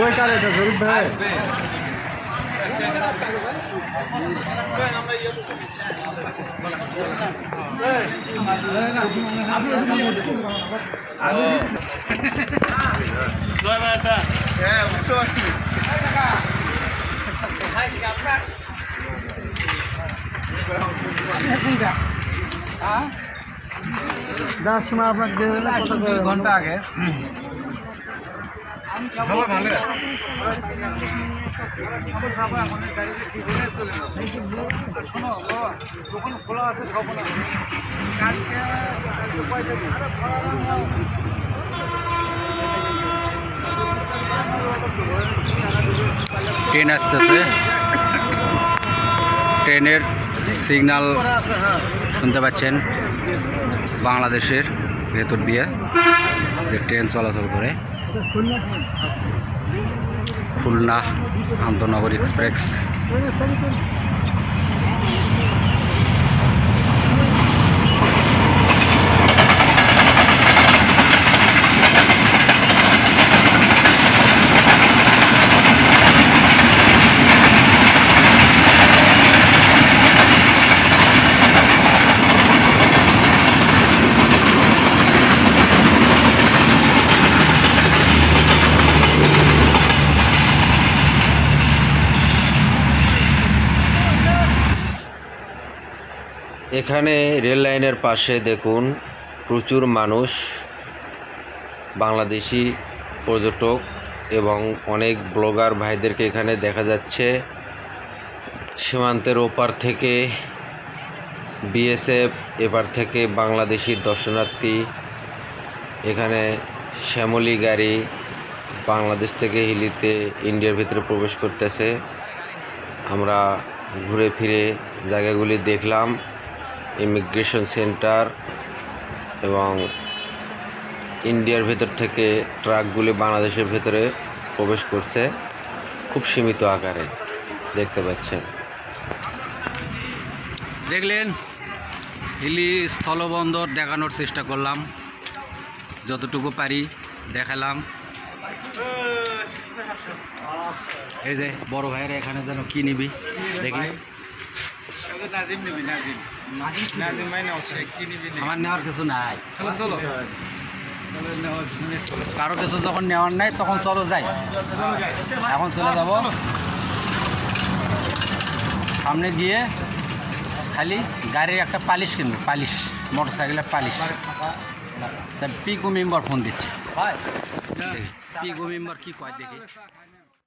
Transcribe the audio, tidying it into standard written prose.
ওই কার এটা জরিপ ভাই বুঝতে পারছি দেওয়ার সময় আপনাকে ঘন্টা আগে ভালো আছে যখন খোলা আছে তখন ট্রেন আসতেছে, ট্রেনের সিগন্যাল শুনতে পাচ্ছেন বাংলাদেশের ভেতর দিয়ে যে ট্রেন চলাচল করে, খুলনা আন্তনগর এক্সপ্রেস। এখানে রেল লাইনের পাশে দেখুন প্রচুর মানুষ, বাংলাদেশি পর্যটক এবং অনেক ব্লগার ভাইদেরকে এখানে দেখা যাচ্ছে। সীমান্তের ওপার থেকে বিএসএফ, এপার থেকে বাংলাদেশি দর্শনার্থী। এখানে শ্যামলী গাড়ি বাংলাদেশ থেকে হিলিতে ইন্ডিয়ার ভিতরে প্রবেশ করতেছে। আমরা ঘুরে ফিরে জায়গাগুলি দেখলাম, ইমিগ্রেশন সেন্টার এবং ইন্ডিয়ার ভেতর থেকে ট্রাকগুলি বাংলাদেশের ভেতরে প্রবেশ করছে খুব সীমিত আকারে, দেখতে পাচ্ছেন। দেখলেন হিলি স্থলবন্দর দেখানোর চেষ্টা করলাম, যতটুকু পারি দেখালাম। এই যে বড় ভাইয়েরা এখানে যেন কি নিবি দেখি, আমার নেওয়ার কিছু নাই। কারো কিছু যখন নেওয়ার নাই তখন চলো যাই, এখন চলে যাব সামনে গিয়ে খালি গাড়ির একটা পালিশ কিনবো, পালিশ, মোটর সাইকেলের পালিশ। পিকো মেম্বার ফোন দিচ্ছে, পিকো মেম্বার কি কয় দেখি।